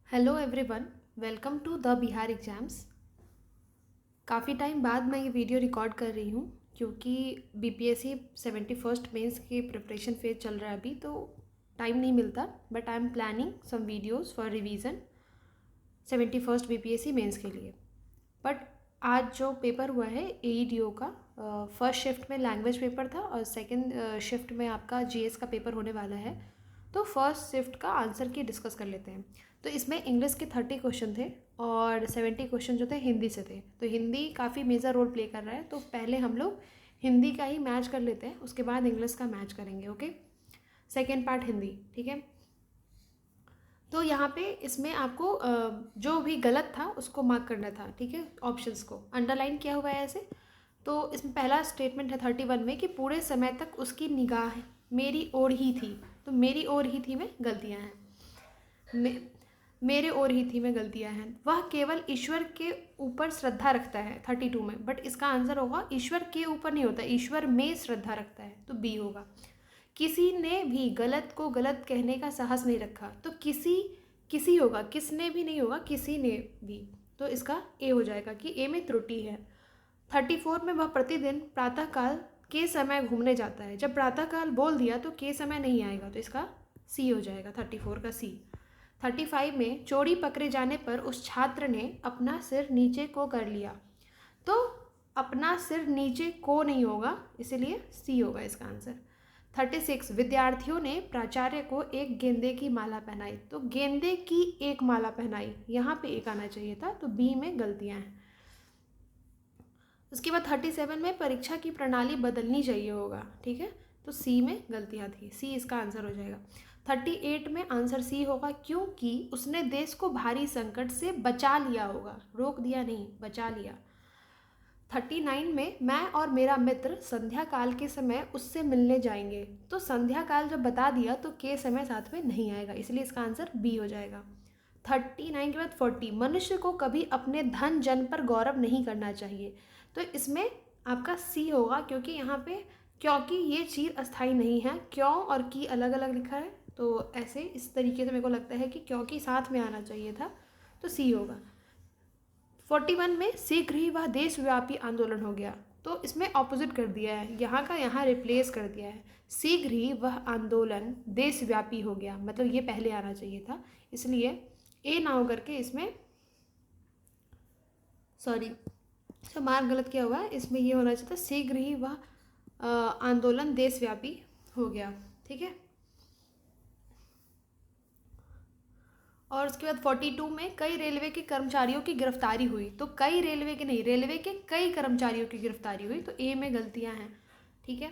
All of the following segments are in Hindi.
Hello everyone, welcome to the Bihar exams. काफ़ी टाइम बाद मैं ये वीडियो रिकॉर्ड कर रही हूँ क्योंकि बीपीएससी 71st मेंस की प्रिपरेशन फेज चल रहा है अभी, तो टाइम नहीं मिलता। But I am planning some videos for revision 71st BPSC mains के लिए। बट आज जो पेपर हुआ है एईडीओ का, फर्स्ट शिफ्ट में लैंग्वेज पेपर था और सेकंड शिफ्ट में आपका जीएस का पेपर होने वाला है। तो फर्स्ट शिफ्ट का आंसर की डिस्कस कर लेते हैं। तो इसमें इंग्लिश के 30 क्वेश्चन थे और 70 क्वेश्चन जो थे हिंदी से थे। तो हिंदी काफ़ी मेजर रोल प्ले कर रहा है, तो पहले हम लोग हिंदी का ही मैच कर लेते हैं, उसके बाद इंग्लिश का मैच करेंगे। ओके, सेकेंड पार्ट हिंदी, ठीक है। तो यहाँ पे इसमें आपको जो भी गलत था उसको मार्क करना था, ठीक है। ऑप्शंस को अंडरलाइन किया हुआ है ऐसे। तो इसमें पहला स्टेटमेंट है 31 में कि पूरे समय तक उसकी निगाह मेरी ओर ही थी। तो मेरी ओर ही थी में गलतियाँ हैं, मेरे ओर ही थी में गलतियाँ हैं। वह केवल ईश्वर के ऊपर श्रद्धा रखता है 32 में, बट इसका आंसर होगा ईश्वर के ऊपर नहीं होता, ईश्वर में श्रद्धा रखता है, तो बी होगा। किसी ने भी गलत को गलत कहने का साहस नहीं रखा, तो किसी होगा, किसने भी नहीं होगा, किसी ने भी, तो इसका ए हो जाएगा कि ए में त्रुटि है। 34 में वह प्रतिदिन प्रातःकाल के समय घूमने जाता है। जब प्रातःकाल बोल दिया तो के समय नहीं आएगा, तो इसका सी हो जाएगा, 34 का सी। 35 में चोरी पकड़े जाने पर उस छात्र ने अपना सिर नीचे को कर लिया, तो अपना सिर नीचे को नहीं होगा, इसीलिए सी होगा इसका आंसर। 36 विद्यार्थियों ने प्राचार्य को एक गेंदे की माला पहनाई, तो गेंदे की एक माला पहनाई, यहाँ पे एक आना चाहिए था, तो बी में गलतियाँ हैं। उसके बाद 37 में परीक्षा की प्रणाली बदलनी चाहिए होगा, ठीक है, तो सी में गलतियाँ थी, सी इसका आंसर हो जाएगा। 38 में आंसर सी होगा क्योंकि उसने देश को भारी संकट से बचा लिया होगा, रोक दिया नहीं, बचा लिया। 39 में मैं और मेरा मित्र संध्या काल के समय उससे मिलने जाएंगे, तो संध्या काल जब बता दिया तो के समय साथ में नहीं आएगा, इसलिए इसका आंसर बी हो जाएगा। 39 के बाद 40 मनुष्य को कभी अपने धन जन पर गौरव नहीं करना चाहिए, तो इसमें आपका सी होगा क्योंकि यहाँ पे क्योंकि ये चीज़ अस्थाई नहीं है, क्यों और की अलग अलग लिखा है, तो ऐसे इस तरीके से मेरे को लगता है कि क्योंकि साथ में आना चाहिए था, तो सी होगा। 41 में शीघ्र ही वह देशव्यापी आंदोलन हो गया, तो इसमें ऑपोजिट कर दिया है, यहाँ का यहाँ रिप्लेस कर दिया है। शीघ्र ही वह आंदोलन देशव्यापी हो गया, मतलब ये पहले आना चाहिए था, इसलिए ए ना हो करके इसमें, सॉरी इसका मार्क गलत किया हुआ है, इसमें ये होना चाहिए था शीघ्र ही वह आंदोलन देशव्यापी हो गया, ठीक है। और उसके बाद 42 में कई रेलवे के कर्मचारियों की गिरफ्तारी हुई, तो कई रेलवे के नहीं, रेलवे के कई कर्मचारियों की गिरफ्तारी हुई, तो ए में गलतियां हैं, ठीक है,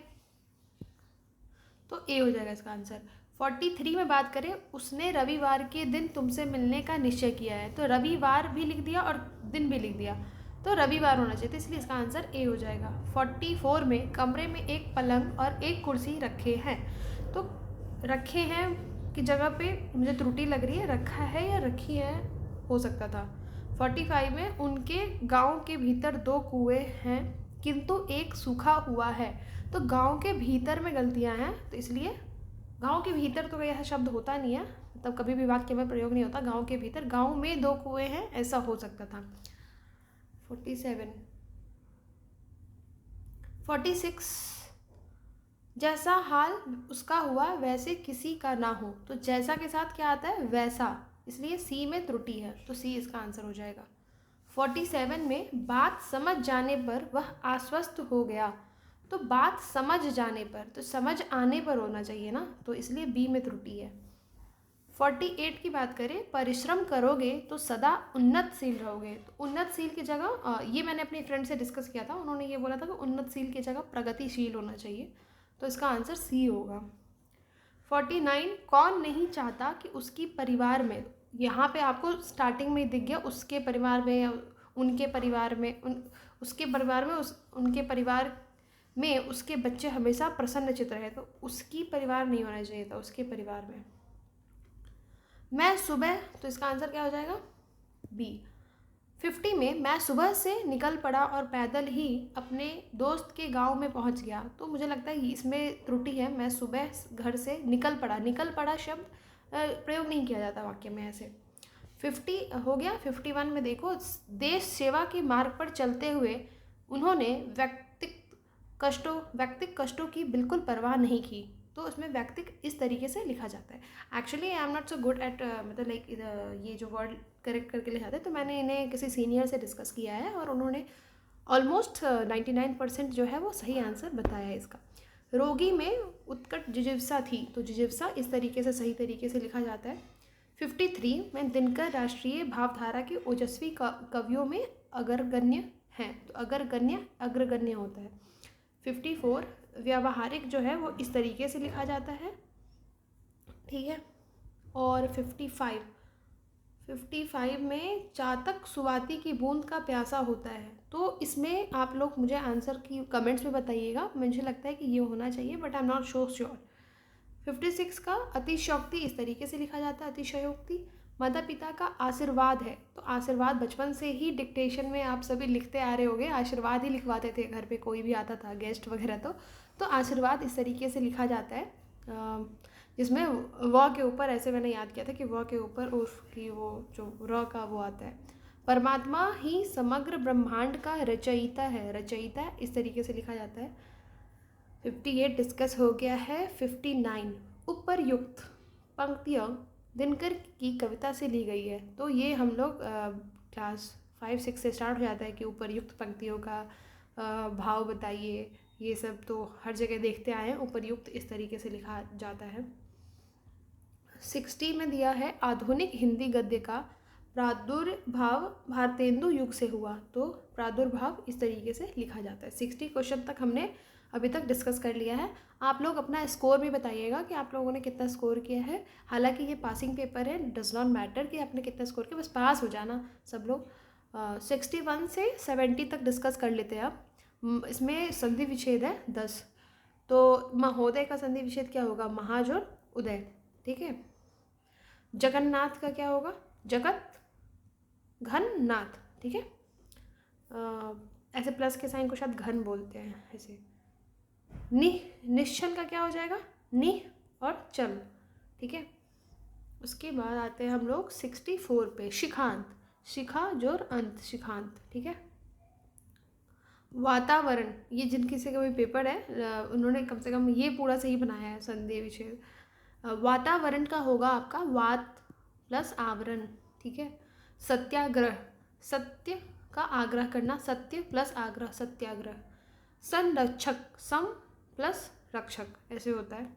तो ए हो जाएगा इसका आंसर। 43 में बात करें, उसने रविवार के दिन तुमसे मिलने का निश्चय किया है, तो रविवार भी लिख दिया और दिन भी लिख दिया, तो रविवार होना चाहिए था, इसलिए इसका आंसर ए हो जाएगा। 44 में कमरे में एक पलंग और एक कुर्सी रखे हैं, तो रखे हैं की जगह पे मुझे त्रुटि लग रही है, रखा है या रखी है हो सकता था। 45 में उनके गांव के भीतर 2 कुएं हैं किंतु एक सूखा हुआ है, तो गांव के भीतर में गलतियां हैं, तो इसलिए गांव के भीतर तो यह शब्द होता नहीं है, मतलब कभी भी वाक्य में प्रयोग नहीं होता, गांव के भीतर, गांव में 2 कुएं हैं ऐसा हो सकता था। 46 जैसा हाल उसका हुआ वैसे किसी का ना हो, तो जैसा के साथ क्या आता है, वैसा, इसलिए सी में त्रुटि है, तो सी इसका आंसर हो जाएगा। 47 में बात समझ जाने पर वह आश्वस्त हो गया, तो बात समझ जाने पर, तो समझ आने पर होना चाहिए ना, तो इसलिए बी में त्रुटि है। 48 की बात करें, परिश्रम करोगे तो सदा उन्नतशील रहोगे, तो उन्नतशील की जगह ये मैंने अपनी फ्रेंड से डिस्कस किया था, उन्होंने ये बोला था कि उन्नतशील की जगह प्रगतिशील होना चाहिए, तो इसका आंसर सी होगा। 49 कौन नहीं चाहता कि उसकी परिवार में, यहाँ पे आपको स्टार्टिंग में दिख गया उसके परिवार में या उनके परिवार में, उसके परिवार में उनके परिवार में उसके बच्चे हमेशा प्रसन्नचित्त रहे, तो उसकी परिवार नहीं होना चाहिए था, उसके परिवार में। मैं सुबह, तो इसका आंसर क्या हो जाएगा, बी। 50 में मैं सुबह से निकल पड़ा और पैदल ही अपने दोस्त के गांव में पहुंच गया, तो मुझे लगता है इसमें त्रुटि है, मैं सुबह घर से निकल पड़ा, निकल पड़ा शब्द प्रयोग नहीं किया जाता वाक्य में ऐसे। 50 हो गया। 51 में देखो, देश सेवा के मार्ग पर चलते हुए उन्होंने व्यक्तिक कष्टों की बिल्कुल परवाह नहीं की। तो उसमें व्यक्तिक इस तरीके से लिखा जाता है। Actually I am not so good at मतलब लाइक ये जो वर्ड करेक्ट करके लिखाते हैं, तो मैंने इन्हें किसी सीनियर से डिस्कस किया है और उन्होंने ऑलमोस्ट 99% जो है वो सही आंसर बताया है इसका। रोगी में उत्कट जिजीविषा थी, तो जिजीविषा इस तरीके से सही तरीके से लिखा जाता है। 53 में दिनकर राष्ट्रीय भावधारा के ओजस्वी कवियों में अग्रगण्य हैं, तो अग्रगण्य होता है। 54 व्यावहारिक जो है वो इस तरीके से लिखा जाता है, ठीक है। और 55 में चातक सुवाती की बूंद का प्यासा होता है, तो इसमें आप लोग मुझे आंसर की कमेंट्स में बताइएगा। मुझे लगता है कि ये होना चाहिए, but I am not sure. 56 का अतिशयोक्ति इस तरीके से लिखा जाता है, अतिशयोक्ति। माता पिता का आशीर्वाद है, तो आशीर्वाद बचपन से ही डिक्टेशन में आप सभी लिखते आ रहे होंगे, आशीर्वाद ही लिखवाते थे घर पे, कोई भी आता था गेस्ट वगैरह तो आशीर्वाद इस तरीके से लिखा जाता है, जिसमें व के ऊपर, ऐसे मैंने याद किया था कि व के ऊपर उर्फ की वो जो र का वो आता है। परमात्मा ही समग्र ब्रह्मांड का रचयिता है, रचयिता इस तरीके से लिखा जाता है। 58 डिस्कस हो गया है। 59 उपरयुक्त पंक्तियाँ दिनकर की कविता से ली गई है, तो ये हम लोग क्लास 5-6 से स्टार्ट हो जाता है कि उपरयुक्त पंक्तियों का भाव बताइए, ये सब तो हर जगह देखते आए हैं। उपरयुक्त इस तरीके से लिखा जाता है। 60 में दिया है आधुनिक हिंदी गद्य का प्रादुर्भाव भारतेंदु युग से हुआ, तो प्रादुर्भाव इस तरीके से लिखा जाता है। 60 क्वेश्चन तक हमने अभी तक डिस्कस कर लिया है। आप लोग अपना स्कोर भी बताइएगा कि आप लोगों ने कितना स्कोर किया है। हालांकि ये पासिंग पेपर है, डज नॉट मैटर कि आपने कितना स्कोर किया, बस पास हो जाना सब लोग। 61 से 70 तक डिस्कस कर लेते हैं अब। इसमें संधि विच्छेद है 10, तो महोदय का संधि विच्छेद क्या होगा, महाज और उदय, ठीक है। जगन्नाथ का क्या होगा, जगत घन नाथ, ठीक है। ऐसे प्लस के साइन को शायद घन बोलते हैं ऐसे। निश्चल का क्या हो जाएगा, नि और चल, ठीक है। उसके बाद आते हैं हम लोग 64 पे, शिखांत, शिखा जोर अंत, शिखांत, ठीक है। वातावरण, ये जिनकी से कोई पेपर है उन्होंने कम से कम ये पूरा सही बनाया है संधि विच्छेद। वातावरण का होगा आपका वात प्लस आवरण, ठीक है। सत्याग्रह, सत्य का आग्रह करना, सत्य प्लस आग्रह, सत्याग्रह। संरक्षक, सम प्लस रक्षक, ऐसे होता है।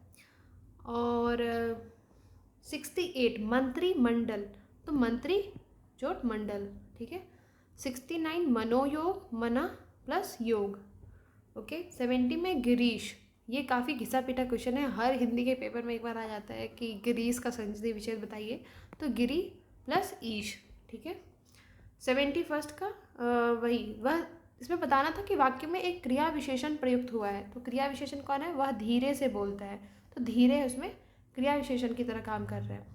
और 68 मंत्रिमंडल, तो मंत्री जोट मंडल, ठीक है। 69 मनोयोग, मना प्लस योग, ओके। 70 में गिरीश, ये काफ़ी घिसा पिटा क्वेश्चन है, हर हिंदी के पेपर में एक बार आ जाता है कि गिरीश का संधि विच्छेद बताइए, तो गिरी प्लस ईश, ठीक है। 71 का वह इसमें बताना था कि वाक्य में एक क्रिया विशेषण प्रयुक्त हुआ है, तो क्रिया विशेषण कौन है, वह धीरे से बोलता है, तो धीरे उसमें क्रिया विशेषण की तरह काम कर रहा है।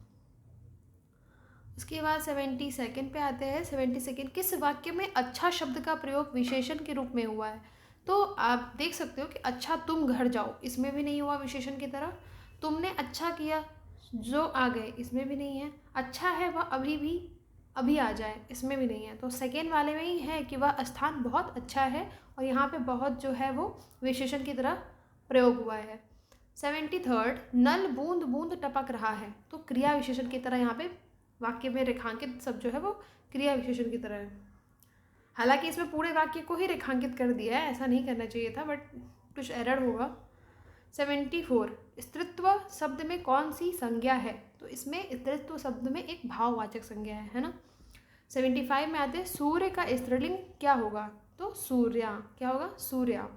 उसके बाद 72 पे आते हैं। 72 किस वाक्य में अच्छा शब्द का प्रयोग विशेषण के रूप में हुआ है, तो आप देख सकते हो कि अच्छा तुम घर जाओ, इसमें भी नहीं हुआ विशेषण की तरह। तुमने अच्छा किया, जो आ गए, इसमें भी नहीं है। अच्छा है वह अभी आ जाए, इसमें भी नहीं है। तो सेकेंड वाले में ही है कि वह स्थान बहुत अच्छा है, और यहाँ पे बहुत जो है वो विशेषण की तरह प्रयोग हुआ है। 73 नल बूंद बूंद टपक रहा है, तो क्रिया विशेषण की तरह यहाँ पे वाक्य में रेखांकित सब जो है वो क्रिया विशेषण की तरह है। हालांकि इसमें पूरे वाक्य को ही रेखांकित कर दिया है, ऐसा नहीं करना चाहिए था, बट कुछ एरर होगा। 74 स्त्रीत्व शब्द में कौन सी संज्ञा है, तो इसमें स्त्रीत्व शब्द में एक भाववाचक संज्ञा है ना। 75 में आते हैं सूर्य का स्त्रीलिंग क्या होगा, तो सूर्या, क्या होगा, सूर्या।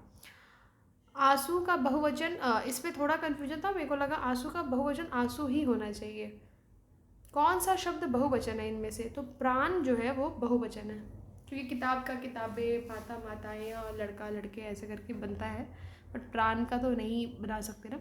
आंसू का बहुवचन, इसमें थोड़ा कन्फ्यूजन था, मेरे को लगा आंसू का बहुवचन आंसू ही होना चाहिए। कौन सा शब्द बहुवचन है इनमें से, तो प्राण जो है वो बहुवचन है, क्योंकि किताब का किताबें, माता माताएं और लड़का लड़के ऐसे करके बनता है, बट प्राण का तो नहीं बना सकते ना।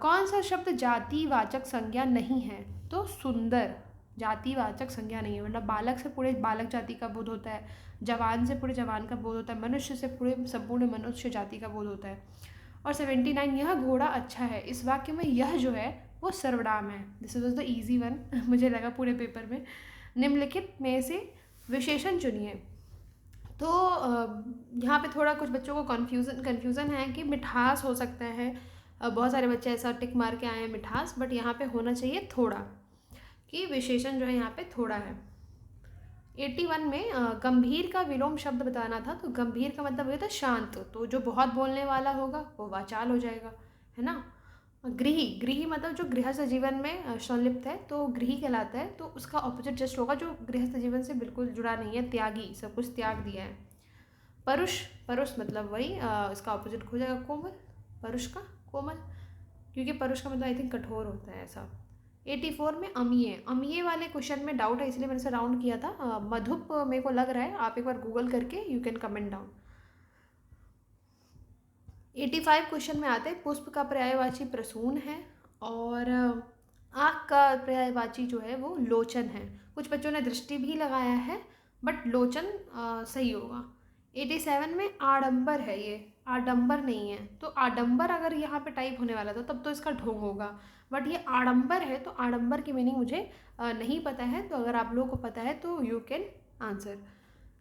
कौन सा शब्द जातिवाचक संज्ञा नहीं है, तो सुंदर जातिवाचक संज्ञा नहीं है, वरना बालक से पूरे बालक जाति का बोध होता है, जवान से पूरे जवान का बोध होता है, मनुष्य से पूरे संपूर्ण मनुष्य जाति का बोध होता है। और 79 यह घोड़ा अच्छा है, इस वाक्य में यह जो है वो सर्वनाम है। This was the easy one मुझे लगा पूरे पेपर में। निम्नलिखित में से विशेषण चुनिए। तो यहाँ पे थोड़ा कुछ बच्चों को कन्फ्यूज़न है कि मिठास हो सकता है। बहुत सारे बच्चे ऐसा टिक मार के आए हैं मिठास, बट यहाँ पे होना चाहिए थोड़ा, कि विशेषण जो है यहाँ पे थोड़ा है। 81 में गंभीर का विलोम शब्द बताना था। तो गंभीर का मतलब ये था शांत, तो जो बहुत बोलने वाला होगा वो वाचाल हो जाएगा, है ना। गृही मतलब जो गृहस्थ जीवन में संलिप्त है, तो गृही कहलाता है। तो उसका ऑपोजिट जस्ट होगा जो गृहस्थ जीवन से बिल्कुल जुड़ा नहीं है, त्यागी, सब कुछ त्याग दिया है। परुष मतलब वही इसका ऑपोजिट हो जाएगा कोमल, परुष का कोमल, क्योंकि परुष का मतलब आई थिंक कठोर होता है ऐसा। 84 में अमीय वाले क्वेश्चन में डाउट है, इसलिए मैंने इसे राउंड किया था। मधुप मेरे को लग रहा है, आप एक बार गूगल करके you can comment down. 85 question में आते हैं पुष्प का पर्यायवाची प्रसून है, और आँख का पर्यायवाची जो है वो लोचन है। कुछ बच्चों ने दृष्टि भी लगाया है, बट लोचन सही होगा। 87 में आडंबर है, ये आडंबर नहीं है। तो आडंबर अगर यहाँ पे टाइप होने वाला था तब तो इसका ढोंग होगा, बट ये आडंबर है। तो आडंबर की मीनिंग मुझे नहीं पता है, तो अगर आप लोगों को पता है तो यू कैन आंसर।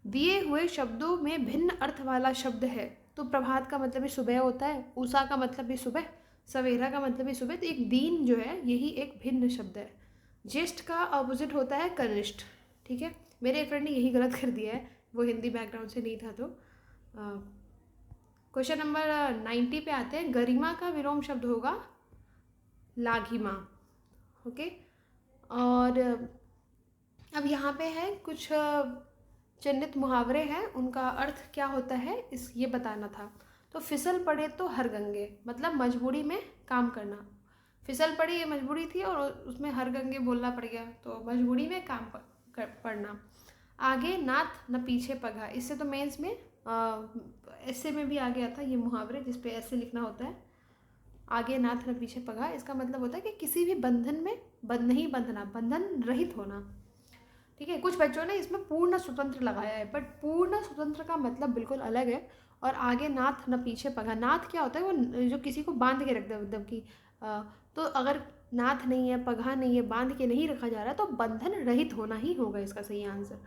दिए हुए शब्दों में भिन्न अर्थ वाला शब्द है। तो प्रभात का मतलब भी सुबह होता है, उषा का मतलब भी सुबह, सवेरा का मतलब भी सुबह। तो एक दीन जो है यही एक भिन्न शब्द है। ज्येष्ठ का अपोजिट होता है कनिष्ठ, ठीक है। मेरे एक फ्रेंड ने यही गलत कर दिया है, वो हिंदी बैकग्राउंड से नहीं था। तो क्वेश्चन नंबर 90 पे आते हैं। गरिमा का विलोम शब्द होगा लाघिमा, ओके। और अब यहाँ पे है कुछ चिन्हित मुहावरे हैं, उनका अर्थ क्या होता है ये बताना था। तो फिसल पड़े तो हर गंगे, मतलब मजबूरी में काम करना। फिसल पड़ी ये मजबूरी थी और उसमें हर गंगे बोलना पड़ गया, तो मजबूरी में काम पड़ना। आगे नाथ न पीछे पगा, इससे तो मेंस में ऐसे में भी आ गया था ये मुहावरे, जिसपे ऐसे लिखना होता है। आगे नाथ न पीछे पगा, इसका मतलब होता है कि किसी भी बंधन में नहीं बंधना, बंधन रहित होना, ठीक है। कुछ बच्चों ने इसमें पूर्ण स्वतंत्र लगाया है, बट पूर्ण स्वतंत्र का मतलब बिल्कुल अलग है। और आगे नाथ न पीछे पगा, नाथ क्या होता है, वो जो किसी को बांध के रख दे, मतलब कि तो अगर नाथ नहीं है, पगा नहीं है, बांध के नहीं रखा जा रहा, तो बंधन रहित होना ही होगा इसका सही आंसर।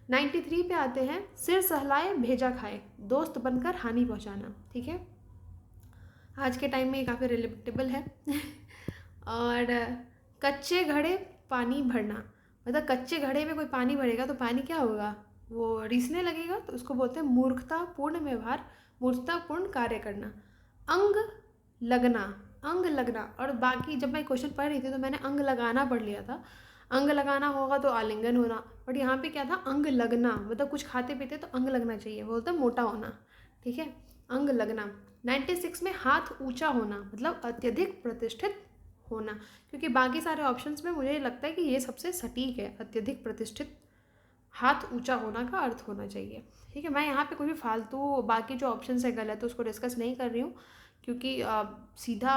93 पे आते हैं। सिर सहलाए भेजा खाए, दोस्त बनकर हानि पहुंचाना, ठीक है। आज के टाइम में ये काफ़ी रिलेटेबल है। और कच्चे घड़े पानी भरना, मतलब कच्चे घड़े में कोई पानी भरेगा तो पानी क्या होगा, वो रिसने लगेगा, तो उसको बोलते हैं मूर्खतापूर्ण व्यवहार, मूर्खतापूर्ण कार्य करना। अंग लगना, और बाकी जब मैं क्वेश्चन पढ़ रही थी तो मैंने अंग लगाना पढ़ लिया था। अंग लगाना होगा तो आलिंगन होना, बट यहाँ पे क्या था, अंग लगना, मतलब कुछ खाते पीते तो अंग लगना चाहिए, बोलते मोटा होना, ठीक है, अंग लगना। 96 में हाथ ऊंचा होना, मतलब अत्यधिक प्रतिष्ठित होना, क्योंकि बाकी सारे ऑप्शंस में मुझे लगता है कि ये सबसे सटीक है, अत्यधिक प्रतिष्ठित हाथ ऊंचा होना का अर्थ होना चाहिए, ठीक है। मैं यहाँ पे कोई भी फालतू बाकी जो ऑप्शंस है गलत, तो उसको डिस्कस नहीं कर रही हूँ, क्योंकि सीधा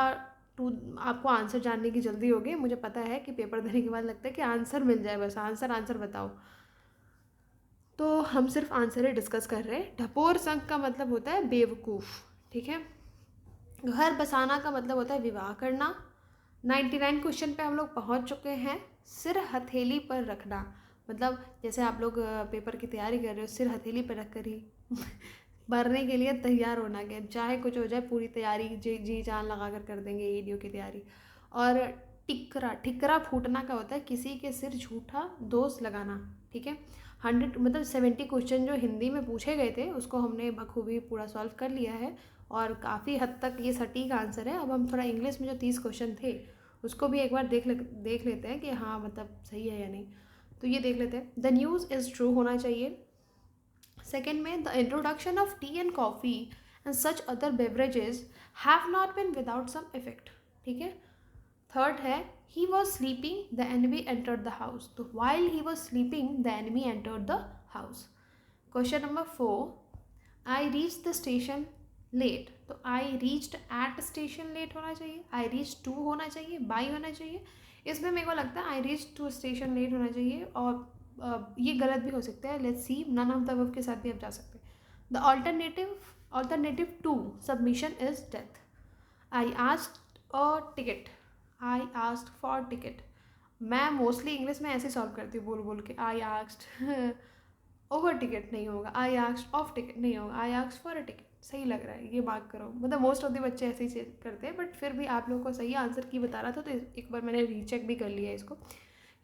आपको आंसर जानने की जल्दी होगी। मुझे पता है कि पेपर देने के बाद लगता है कि आंसर मिल जाए, बस आंसर बताओ, तो हम सिर्फ आंसर ही डिस्कस कर रहे हैं। ढपोर संख का मतलब होता है बेवकूफ़, ठीक है। घर बसाना का मतलब होता है विवाह करना। 99 क्वेश्चन पे हम लोग पहुंच चुके हैं। सिर हथेली पर रखना, मतलब जैसे आप लोग पेपर की तैयारी कर रहे हो, सिर हथेली पर रख कर ही भरने के लिए तैयार होना गया, चाहे कुछ हो जाए पूरी तैयारी जी जान लगा कर देंगे ईडीओ की तैयारी। और ठिकरा फूटना का होता है किसी के सिर झूठा दोष लगाना, ठीक है। 100 मतलब 70 क्वेश्चन जो हिंदी में पूछे गए थे उसको हमने बखूबी पूरा सॉल्व कर लिया है, और काफ़ी हद तक ये सटीक आंसर है। अब हम थोड़ा इंग्लिश में जो 30 क्वेश्चन थे उसको भी एक बार देख लेते हैं कि हाँ मतलब सही है या नहीं, तो ये देख लेते हैं। द न्यूज़ इज़ ट्रू होना चाहिए। सेकेंड में, the introduction of tea and coffee and such other beverages have not been without some effect, ठीक है। थर्ड है, he was sleeping, the enemy entered the house. तो while he was sleeping, the enemy entered the house. Question number 4, I reached the station late. तो I reached at station late होना चाहिए, I reached to होना चाहिए, by होना चाहिए। इसमें मेरे को लगता है I reached to station late होना चाहिए, और ये गलत भी हो सकता है। Let's see, none of the above के साथ भी आप जा सकते हैं। The alternative to submission is death. I asked a ticket, I asked for ticket. मैं मोस्टली इंग्लिश में ऐसे सॉल्व करती हूँ बोल बोल के। आई आस्क्ड ओवर टिकट नहीं होगा, आई आस्क्ड ऑफ टिकट नहीं होगा, I asked for a ticket. सही लग रहा है, ये बात करो। मतलब मोस्ट ऑफ द बच्चे ऐसे ही करते हैं, बट फिर भी आप लोगों को सही आंसर की बता रहा था, तो एक बार मैंने रीचेक भी कर लिया इसको।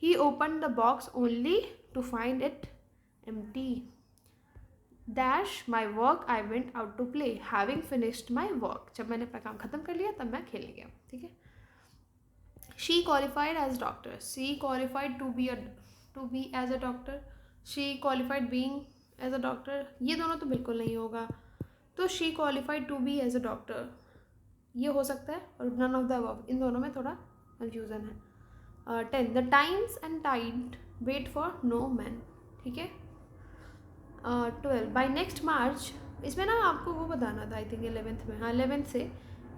He open the box only to find it empty dash my work I went out to play having finished my work. जब मैंने अपना काम ख़त्म कर लिया तब मैं खेलने गया। ठीक है। She qualified as doctor, she qualified to be as a doctor, she qualified being as a doctor, ये दोनों तो बिल्कुल नहीं होगा। तो she qualified to be as a doctor ये हो सकता है, और नन ऑफ द अबव, इन दोनों में थोड़ा कन्फ्यूज़न है। 10 the times and tide wait for no man. ठीक है। 12 बाई नेक्स्ट मार्च, इसमें ना आपको वो बताना था आई थिंक 11th में, हाँ 11th से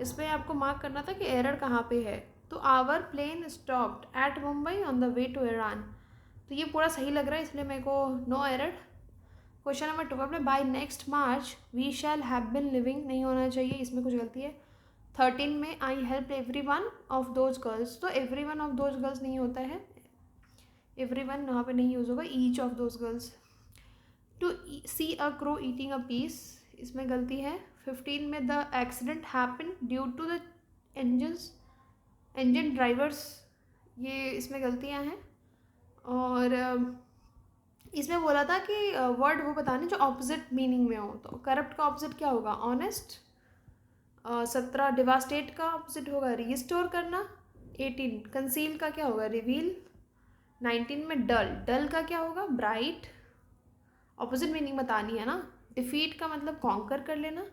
इसमें आपको मार्क करना था कि एरर कहाँ पे है। तो our plane stopped at Mumbai on the way to Iran, तो ये पूरा सही लग रहा है, इसलिए मेरे को नो एरर। क्वेश्चन नंबर 12 में by next March we shall have been living नहीं होना चाहिए, इसमें कुछ गलती है। 13 में I help every one of those girls, तो every one of those girls नहीं होता है, एवरी वन वहाँ पर नहीं यूज़ होगा, each of those girls. To see a crow eating a piece, इसमें गलती है। 15 में the accident happen due to the engine drivers, ये इसमें गलतियां हैं। और इसमें बोला था कि वर्ड वो बताने जो ऑपोजिट मीनिंग में हो, तो करप्ट का ऑपोजिट क्या होगा, ऑनेस्ट। 17 डिवास्टेट का ऑपोजिट होगा रिस्टोर करना। 18 कंसील का क्या होगा, रिवील। 19 में डल का क्या होगा, ब्राइट। ऑपोजिट मीनिंग बतानी है ना। डिफीट का मतलब कॉन्कर कर लेना।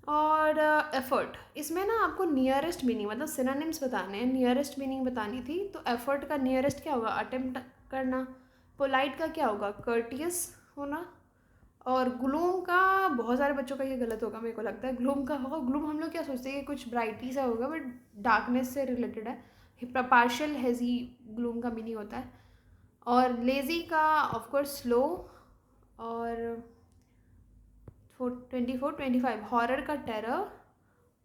और एफर्ट, इसमें ना आपको नियरेस्ट मीनिंग मतलब सिनोनिम्स बताने हैं, नियरेस्ट मीनिंग बतानी थी। तो एफर्ट का नियरेस्ट क्या होगा, अटेम्प्ट करना। पोलाइट का क्या होगा, कर्टियस होना। और ग्लूम का बहुत सारे बच्चों का ये गलत होगा, मेरे को लगता है ग्लूम का होगा। ग्लूम हम लोग क्या सोचते हैं कि कुछ ब्राइटी सा होगा, बट डार्कनेस से रिलेटेड है। पार्शियल हेजी ग्लूम का मीनिंग होता है। और लेज़ी का ऑफकोर्स स्लो। और 24 25 हॉरर का टेरर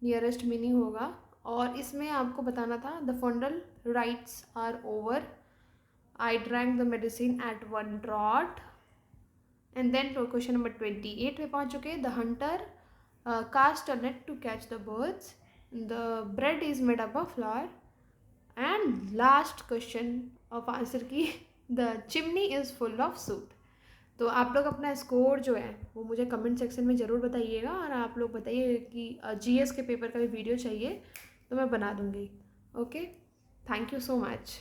नियरेस्ट मीनिंग होगा। और इसमें आपको बताना था the funeral rites are over, I drank the medicine at 1 draught. And then question number 28 पे पहुंच चुके। The hunter cast a net to catch the birds, the bread is made up of flower. And last question of answer key, the chimney is full of soot. तो आप लोग अपना स्कोर जो है वो मुझे कमेंट सेक्शन में ज़रूर बताइएगा, और आप लोग बताइए कि जीएस के पेपर का भी वीडियो चाहिए तो मैं बना दूँगी। Okay, thank you so much.